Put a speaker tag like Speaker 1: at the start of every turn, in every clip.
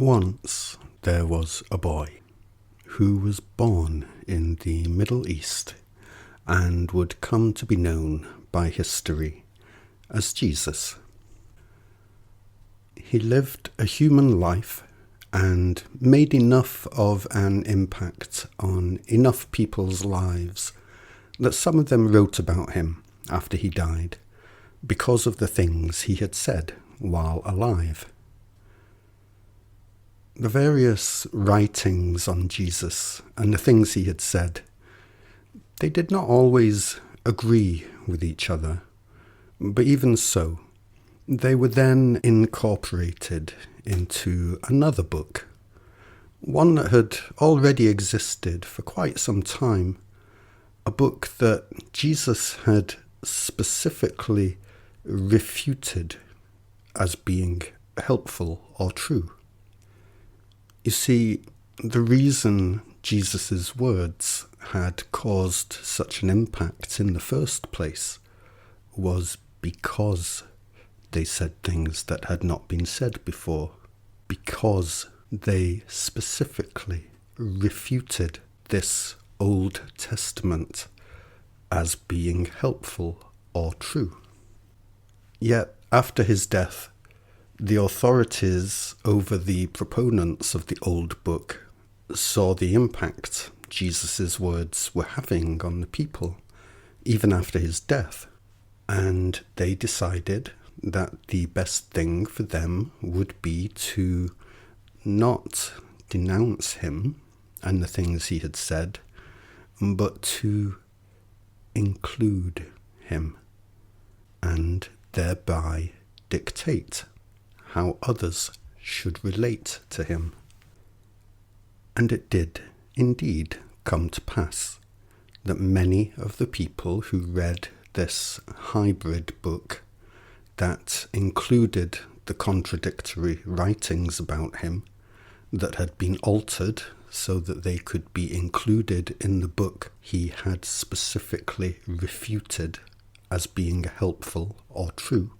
Speaker 1: Once there was a boy who was born in the Middle East and would come to be known by history as Jesus. He lived a human life and made enough of an impact on enough people's lives that some of them wrote about him after he died because of the things he had said while alive. The various writings on Jesus and the things he had said, they did not always agree with each other, but even so, they were then incorporated into another book, one that had already existed for quite some time, a book that Jesus had specifically refuted as being helpful or true. You see, the reason Jesus' words had caused such an impact in the first place was because they said things that had not been said before, because they specifically refuted this Old Testament as being helpful or true. Yet, after his death, the authorities over the proponents of the old book saw the impact Jesus' words were having on the people, even after his death, and they decided that the best thing for them would be to not denounce him and the things he had said, but to include him and thereby dictate how others should relate to him. And it did indeed come to pass that many of the people who read this hybrid book that included the contradictory writings about him that had been altered so that they could be included in the book he had specifically refuted as being helpful or true.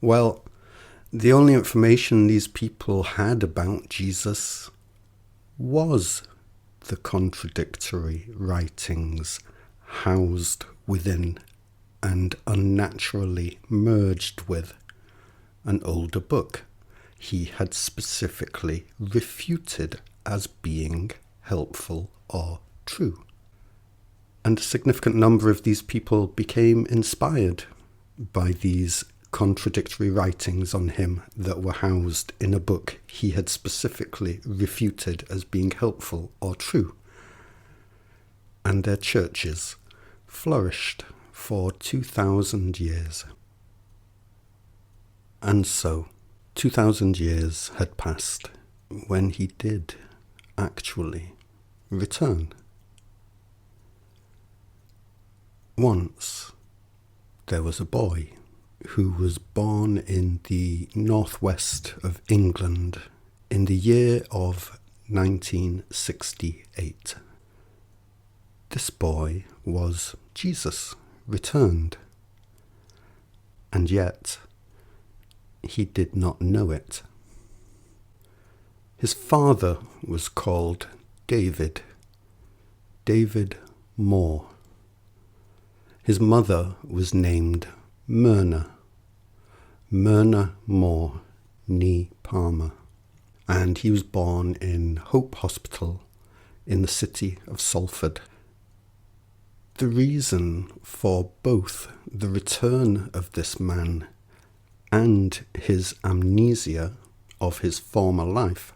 Speaker 1: Well, the only information these people had about Jesus was the contradictory writings housed within and unnaturally merged with an older book he had specifically refuted as being helpful or true. And a significant number of these people became inspired by these contradictory writings on him that were housed in a book he had specifically refuted as being helpful or true. And their churches flourished for 2,000 years. And so, 2,000 years had passed when he did actually return. Once there was a boy who was born in the northwest of England in the year of 1968. This boy was Jesus returned, and yet he did not know it. His father was called David Moore. His mother was named Myrna Moore Nee Palmer, and he was born in Hope Hospital in the city of Salford. The reason for both the return of this man and his amnesia of his former life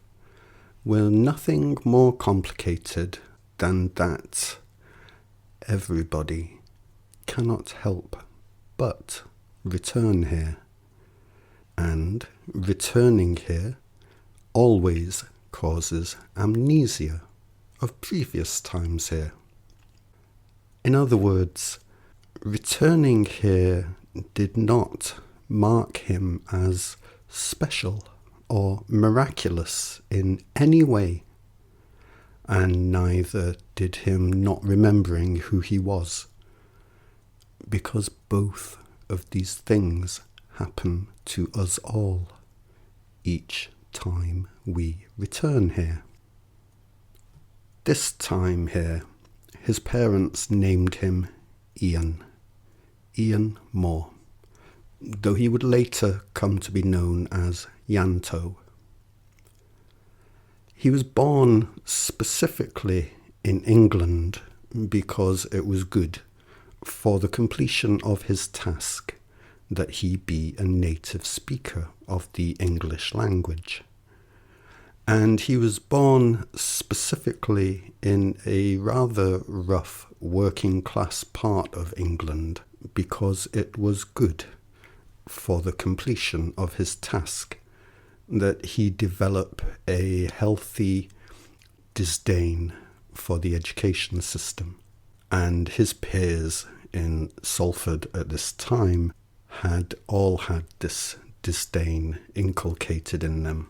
Speaker 1: were nothing more complicated than that everybody cannot help but return here, and returning here always causes amnesia of previous times here. In other words, returning here did not mark him as special or miraculous in any way, and neither did him not remembering who he was, because both of these things happen to us all each time we return here. This time here, his parents named him Ian Moore, though he would later come to be known as Ianto. He was born specifically in England because it was good for the completion of his task that he be a native speaker of the English language. And he was born specifically in a rather rough working class part of England because it was good for the completion of his task that he develop a healthy disdain for the education system. And his peers in Salford at this time had all had this disdain inculcated in them.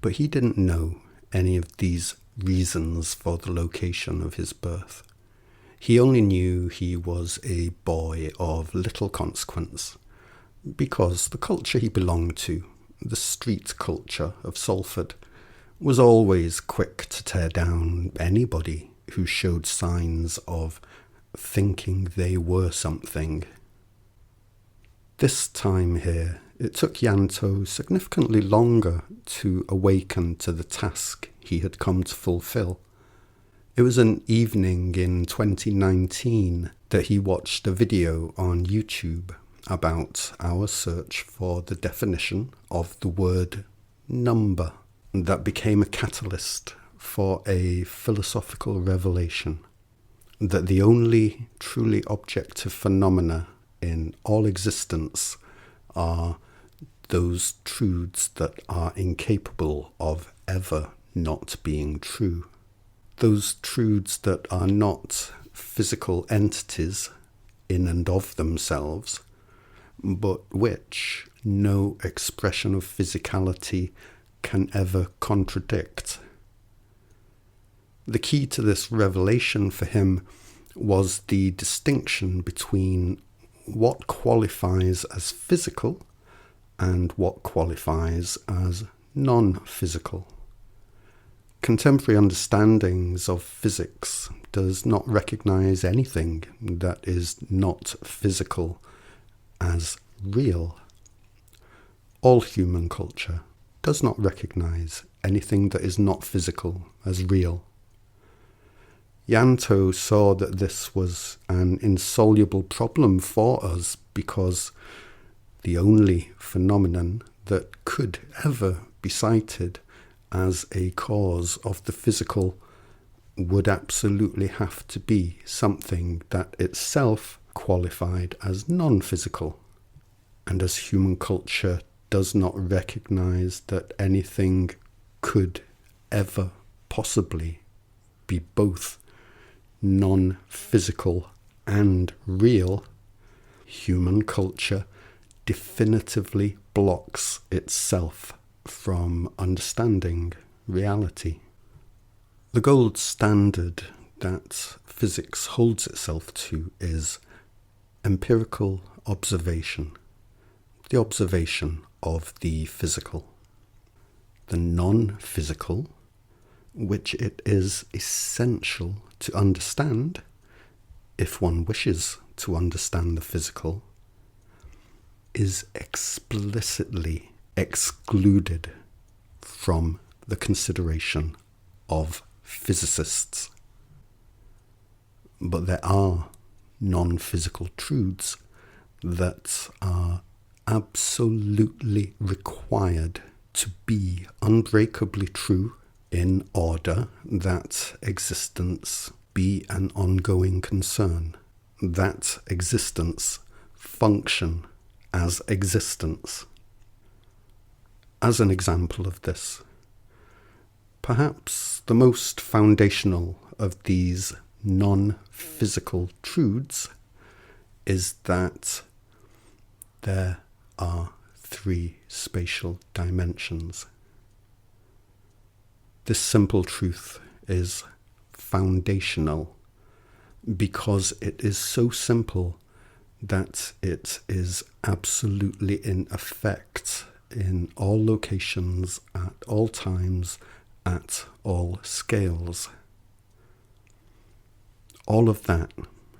Speaker 1: But he didn't know any of these reasons for the location of his birth. He only knew he was a boy of little consequence, because the culture he belonged to, the street culture of Salford, was always quick to tear down anybody who showed signs of thinking they were something. This time here, it took Ianto significantly longer to awaken to the task he had come to fulfill. It was an evening in 2019 that he watched a video on YouTube about our search for the definition of the word number that became a catalyst for a philosophical revelation that the only truly objective phenomena in all existence are those truths that are incapable of ever not being true. Those truths that are not physical entities in and of themselves, but which no expression of physicality can ever contradict. The key to this revelation for him was the distinction between what qualifies as physical and what qualifies as non-physical. Contemporary understandings of physics does not recognize anything that is not physical as real. All human culture does not recognize anything that is not physical as real. Ianto saw that this was an insoluble problem for us because the only phenomenon that could ever be cited as a cause of the physical would absolutely have to be something that itself qualified as non-physical. And as human culture does not recognize that anything could ever possibly be both non-physical and real, human culture definitively blocks itself from understanding reality. The gold standard that physics holds itself to is empirical observation, the observation of the physical. The non-physical, which it is essential to understand if one wishes to understand the physical, is explicitly excluded from the consideration of physicists. But there are non-physical truths that are absolutely required to be unbreakably true in order that existence be an ongoing concern, that existence function as existence. As an example of this, perhaps the most foundational of these non-physical truths is that there are 3 spatial dimensions. This simple truth is foundational because it is so simple that it is absolutely in effect in all locations, at all times, at all scales. All of that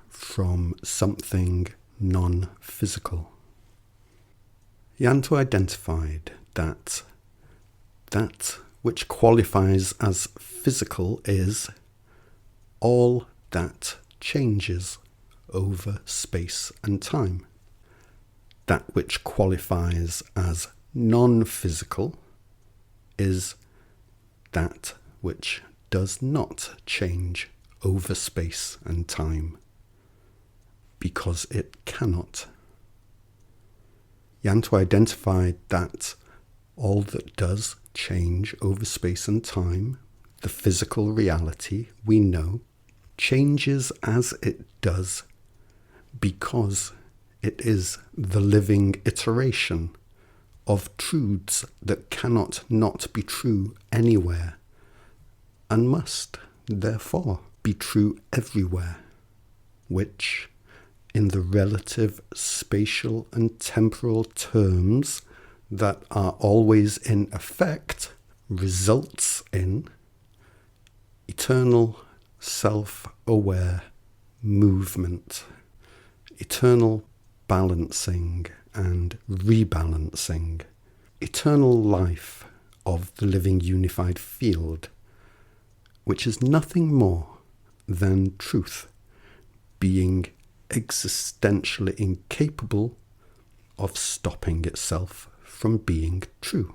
Speaker 1: from something non-physical. Ianto identified that which qualifies as physical is all that changes over space and time. That which qualifies as non-physical is that which does not change over space and time, because it cannot. Ianto identified that all that does change over space and time, the physical reality we know, changes as it does because it is the living iteration of truths that cannot not be true anywhere and must, therefore, be true everywhere, which, in the relative spatial and temporal terms that are always in effect, results in eternal self-aware movement, eternal balancing and rebalancing, eternal life of the living unified field, which is nothing more than truth being existentially incapable of stopping itself from being true.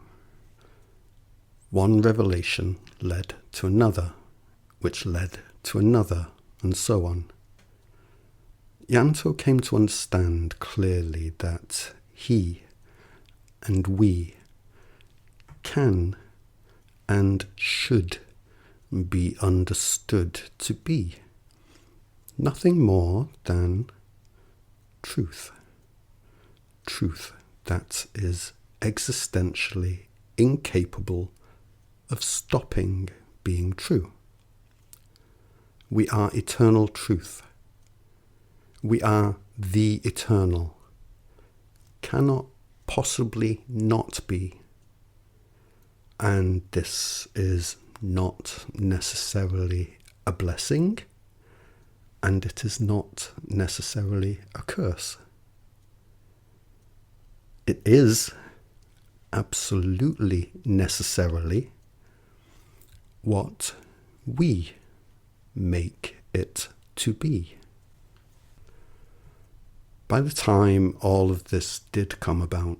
Speaker 1: One revelation led to another, which led to another, and so on. Ianto came to understand clearly that he and we can and should be understood to be nothing more than truth. Truth that is existentially incapable of stopping being true. We are eternal truth. We are the eternal. Cannot possibly not be. And this is not necessarily a blessing, and it is not necessarily a curse. It is absolutely necessarily what we make it to be. By the time all of this did come about,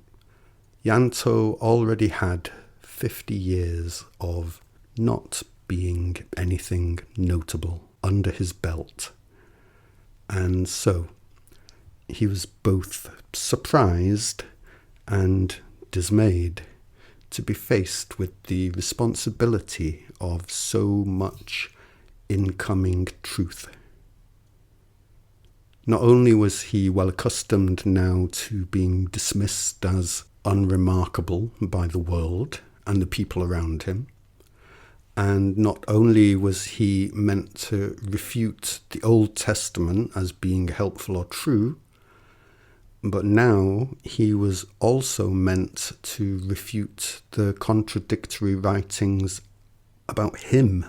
Speaker 1: Ianto already had 50 years of not being anything notable under his belt. And so he was both surprised and dismayed to be faced with the responsibility of so much incoming truth. Not only was he well accustomed now to being dismissed as unremarkable by the world and the people around him, and not only was he meant to refute the Old Testament as being helpful or true, but now he was also meant to refute the contradictory writings about him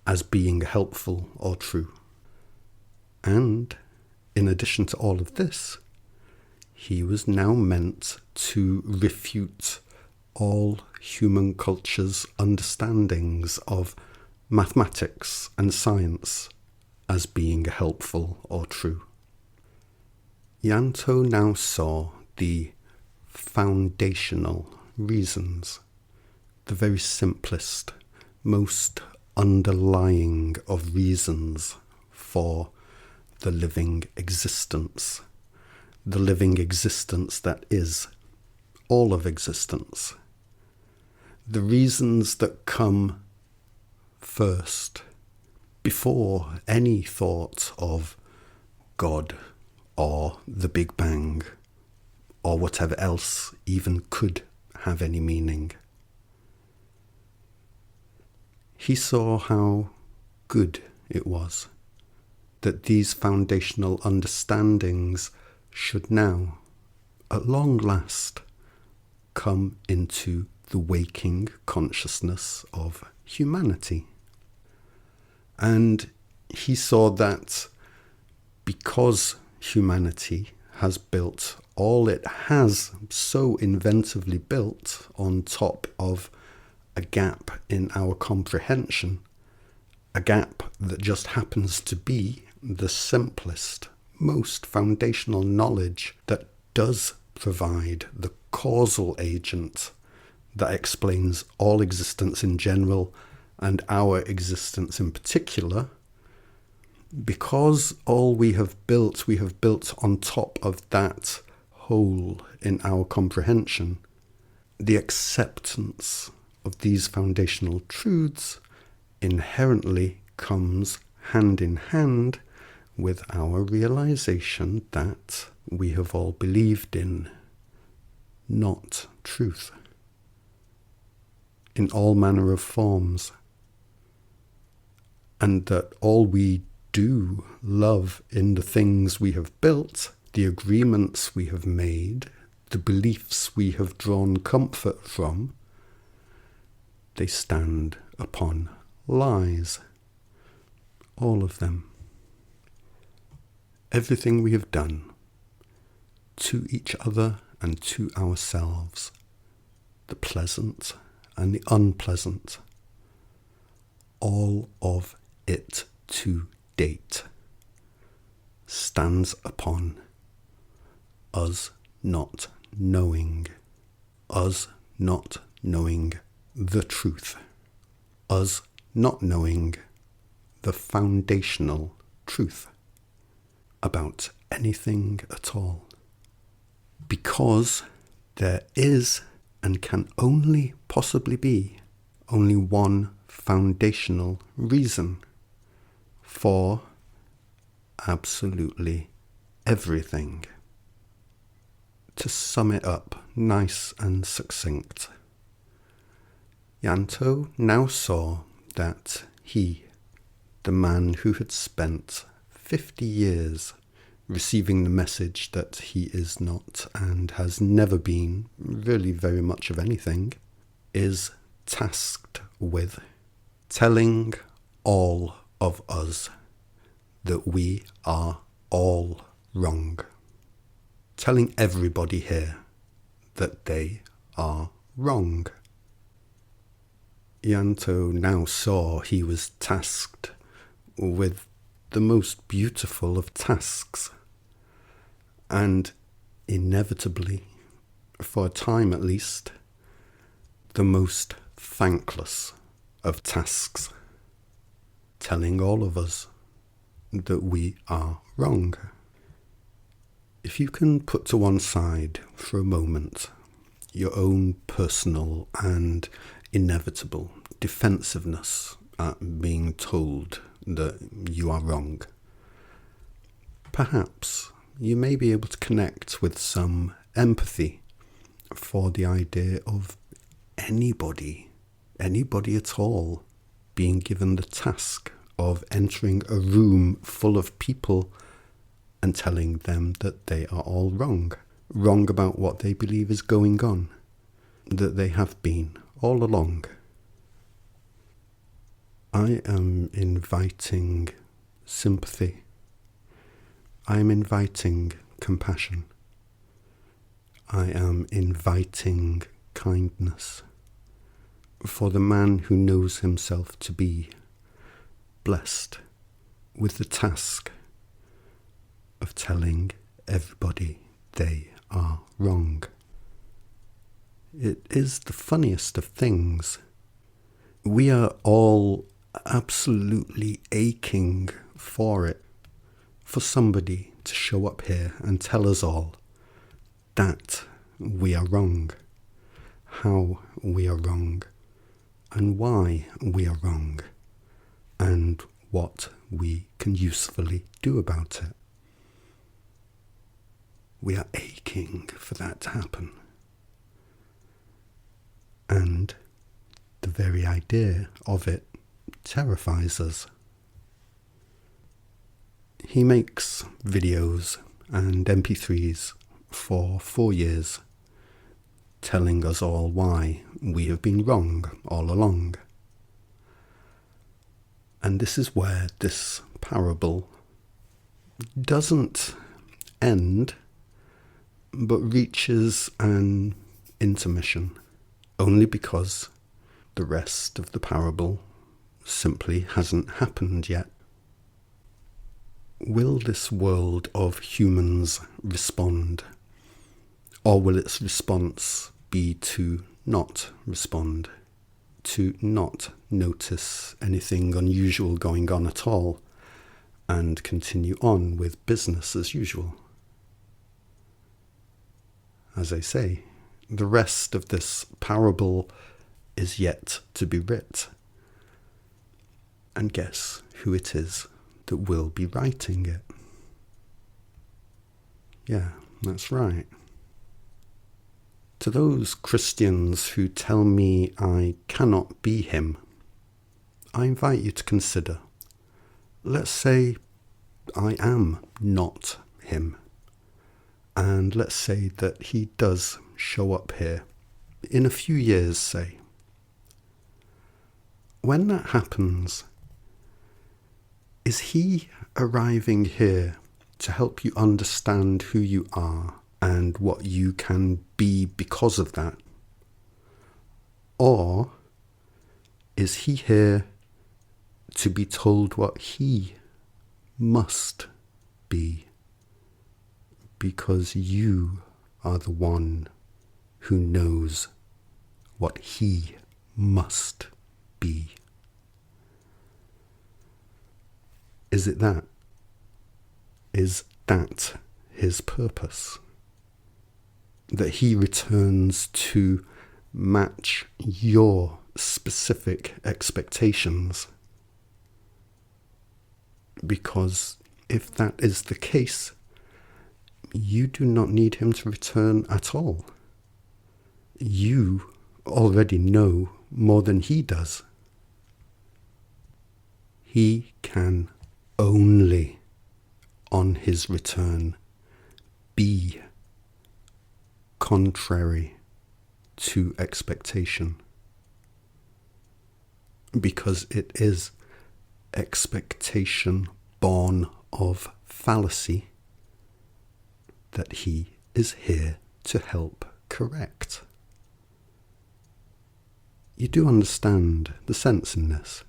Speaker 1: as being helpful or true. And in addition to all of this, he was now meant to refute all human culture's understandings of mathematics and science as being helpful or true. Ianto now saw the foundational reasons, the very simplest, most underlying of reasons for the living existence that is all of existence. The reasons that come first, before any thought of God or the Big Bang or whatever else even could have any meaning. He saw how good it was that these foundational understandings should now, at long last, come into the waking consciousness of humanity. And he saw that because humanity has built all it has so inventively built on top of a gap in our comprehension, a gap that just happens to be the simplest, most foundational knowledge that does provide the causal agent that explains all existence in general and our existence in particular. Because all we have built on top of that hole in our comprehension, the acceptance of these foundational truths inherently comes hand in hand with our realization that we have all believed in not truth in all manner of forms, and that all we do love in the things we have built, the agreements we have made, the beliefs we have drawn comfort from, they stand upon lies. All of them. Everything we have done to each other and to ourselves, the pleasant and the unpleasant, all of it to date stands upon us not knowing the truth, us not knowing the foundational truth about anything at all. Because there is and can only possibly be only one foundational reason for absolutely everything. To sum it up nice and succinct, Ianto now saw that he, the man who had spent 50 years receiving the message that he is not and has never been really very much of anything, is tasked with telling all of us that we are all wrong. Telling everybody here that they are wrong. Ianto now saw he was tasked with the most beautiful of tasks, and inevitably, for a time at least, the most thankless of tasks, telling all of us that we are wrong. If you can put to one side for a moment your own personal and inevitable defensiveness at being told that you are wrong, perhaps you may be able to connect with some empathy for the idea of anybody at all, being given the task of entering a room full of people and telling them that they are all wrong about what they believe is going on, that they have been all along. I am inviting sympathy. I am inviting compassion. I am inviting kindness for the man who knows himself to be blessed with the task of telling everybody they are wrong. It is the funniest of things. We are all absolutely aching for it, for somebody to show up here and tell us all that we are wrong, how we are wrong, and why we are wrong, and what we can usefully do about it. We are aching for that to happen. And the very idea of it terrifies us. He makes videos and MP3s for 4 years telling us all why we have been wrong all along. And this is where this parable doesn't end, but reaches an intermission, only because the rest of the parable simply hasn't happened yet. Will this world of humans respond, or will its response be to not respond, to not notice anything unusual going on at all, and continue on with business as usual? As I say, the rest of this parable is yet to be writ. And guess who it is that will be writing it? Yeah, that's right. To those Christians who tell me I cannot be him, I invite you to consider, let's say I am not him, and let's say that he does show up here in a few years, say. When that happens, is he arriving here to help you understand who you are and what you can be because of that? Or is he here to be told what he must be, because you are the one who knows what he must be? Is it that? Is that his purpose? That he returns to match your specific expectations? Because if that is the case, you do not need him to return at all. You already know more than he does. He can only, on his return, be contrary to expectation, because it is expectation born of fallacy that he is here to help correct. You do understand the sense in this.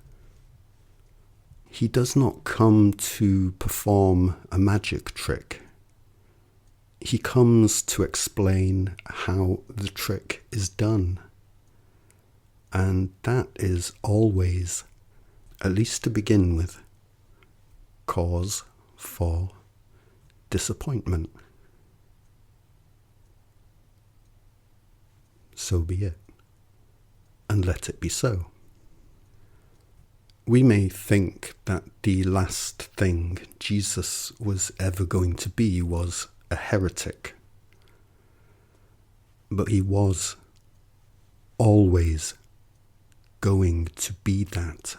Speaker 1: He does not come to perform a magic trick. He comes to explain how the trick is done. And that is always, at least to begin with, cause for disappointment. So be it, and let it be so. We may think that the last thing Jesus was ever going to be was a heretic, but he was always going to be that.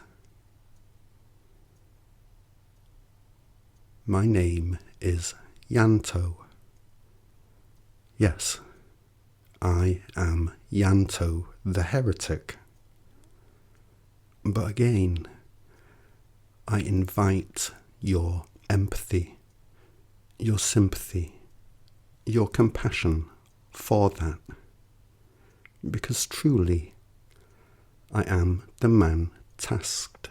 Speaker 1: My name is Ianto. Yes, I am Ianto the heretic. But again, I invite your empathy, your sympathy, your compassion for that. Because truly, I am the man tasked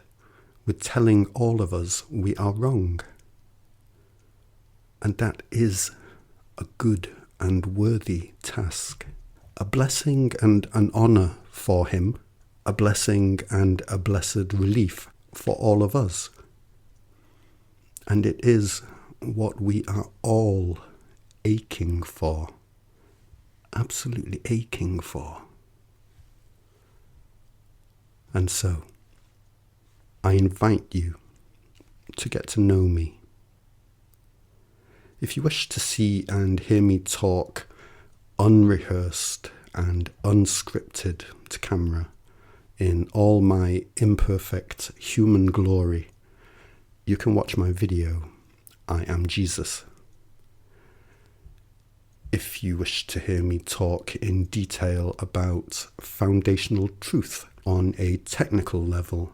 Speaker 1: with telling all of us we are wrong. And that is a good and worthy task, a blessing and an honour for him, a blessing and a blessed relief for all of us. And it is what we are all aching for, absolutely aching for. And so, I invite you to get to know me. If you wish to see and hear me talk unrehearsed and unscripted to camera in all my imperfect human glory, you can watch my video, I Am Jesus. If you wish to hear me talk in detail about foundational truth on a technical level,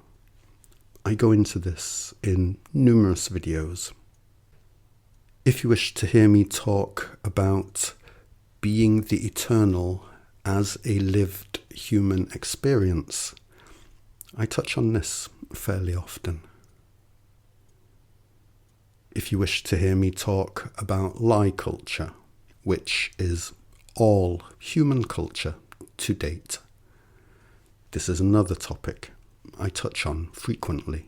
Speaker 1: I go into this in numerous videos. If you wish to hear me talk about being the eternal as a lived human experience, I touch on this fairly often. If you wish to hear me talk about lie culture, which is all human culture to date, this is another topic I touch on frequently.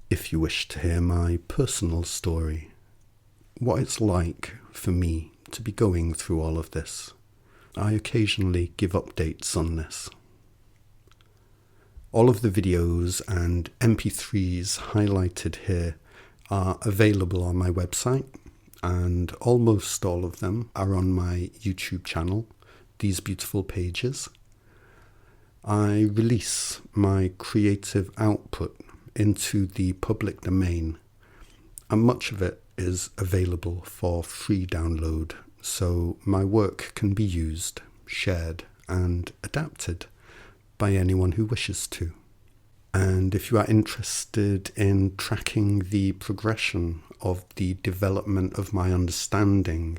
Speaker 1: If you wish to hear my personal story, what it's like for me to be going through all of this, I occasionally give updates on this. All of the videos and MP3s highlighted here are available on my website, and almost all of them are on my YouTube channel, These Beautiful Pages. I release my creative output into the public domain, and much of it is available for free download, so my work can be used, shared, and adapted by anyone who wishes to. And if you are interested in tracking the progression of the development of my understanding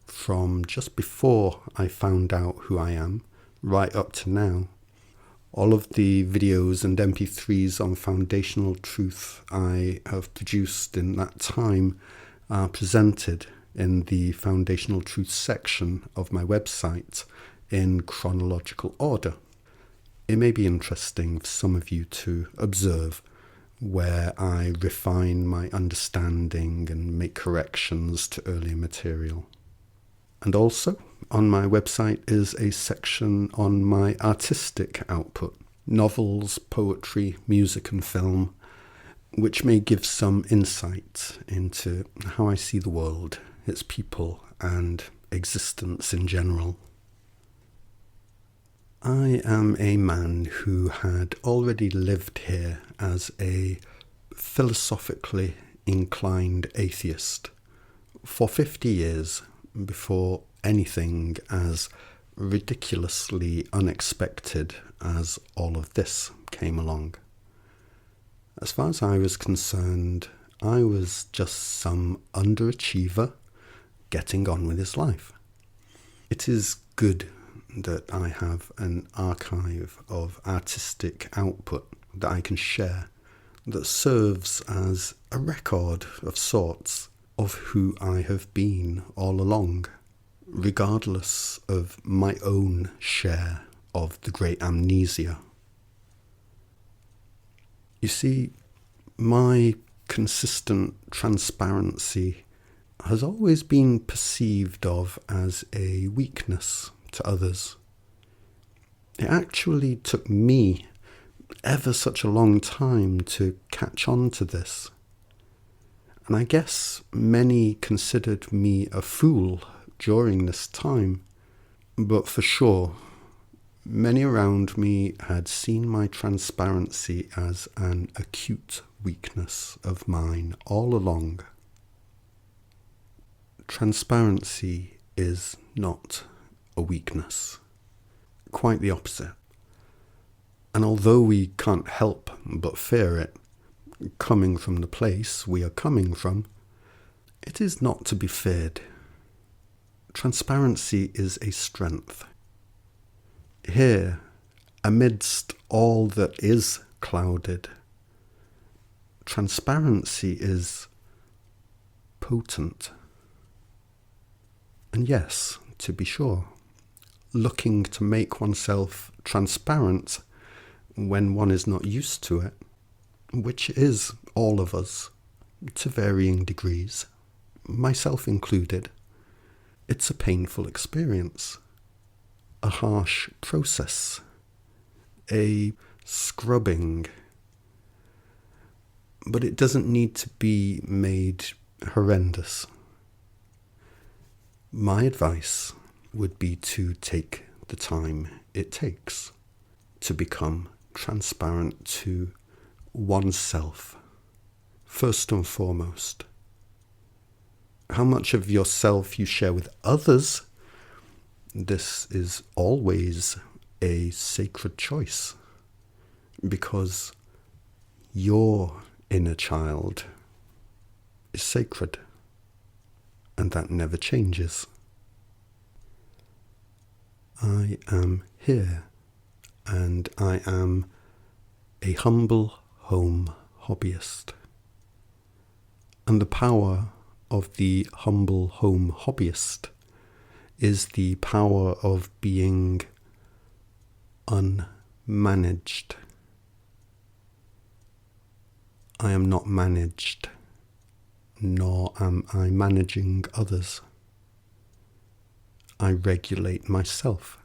Speaker 1: from just before I found out who I am, right up to now, all of the videos and MP3s on foundational truth I have produced in that time are presented in the foundational truth section of my website in chronological order. It may be interesting for some of you to observe where I refine my understanding and make corrections to earlier material. And also, on my website is a section on my artistic output, novels, poetry, music and film, which may give some insight into how I see the world, its people, and existence in general. I am a man who had already lived here as a philosophically inclined atheist for 50 years before anything as ridiculously unexpected as all of this came along. As far as I was concerned, I was just some underachiever getting on with his life. It is good that I have an archive of artistic output that I can share that serves as a record of sorts of who I have been all along, regardless of my own share of the great amnesia. You see, my consistent transparency has always been perceived of as a weakness to others. It actually took me ever such a long time to catch on to this. And I guess many considered me a fool during this time, but for sure, many around me had seen my transparency as an acute weakness of mine all along. Transparency is not a weakness. Quite the opposite. And although we can't help but fear it, coming from the place we are coming from, it is not to be feared. Transparency is a strength. Here, amidst all that is clouded, transparency is potent. And yes, to be sure, looking to make oneself transparent when one is not used to it, which is all of us, to varying degrees, myself included, it's a painful experience, a harsh process, a scrubbing, but it doesn't need to be made horrendous. My advice would be to take the time it takes to become transparent to oneself, first and foremost. How much of yourself you share with others, this is always a sacred choice, because your inner child is sacred, and that never changes. I am here, and I am a humble home hobbyist. And the power of the humble home hobbyist is the power of being unmanaged. I am not managed, nor am I managing others. I regulate myself.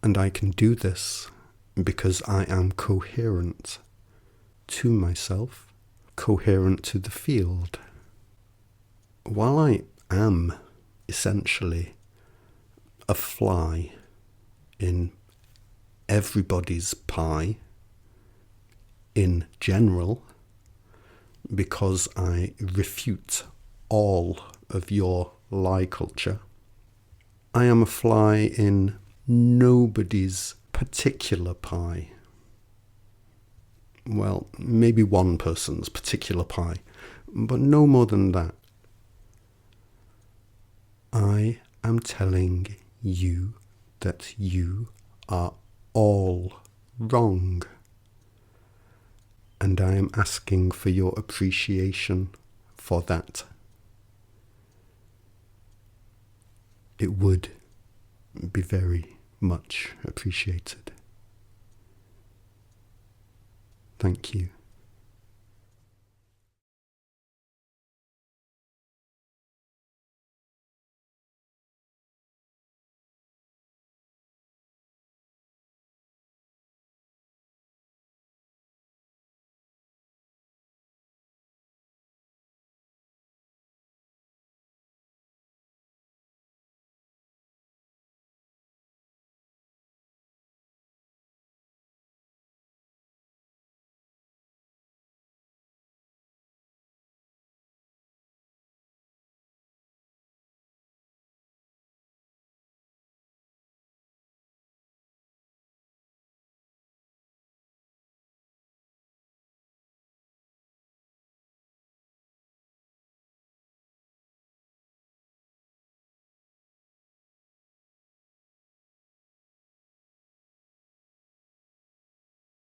Speaker 1: And I can do this because I am coherent to myself, coherent to the field. While I am essentially a fly in everybody's pie in general, because I refute all of your lie culture, I am a fly in nobody's particular pie. Well, maybe one person's particular pie, but no more than that. I am telling you that you are all wrong. And I am asking for your appreciation for that. It would be very much appreciated. Thank you.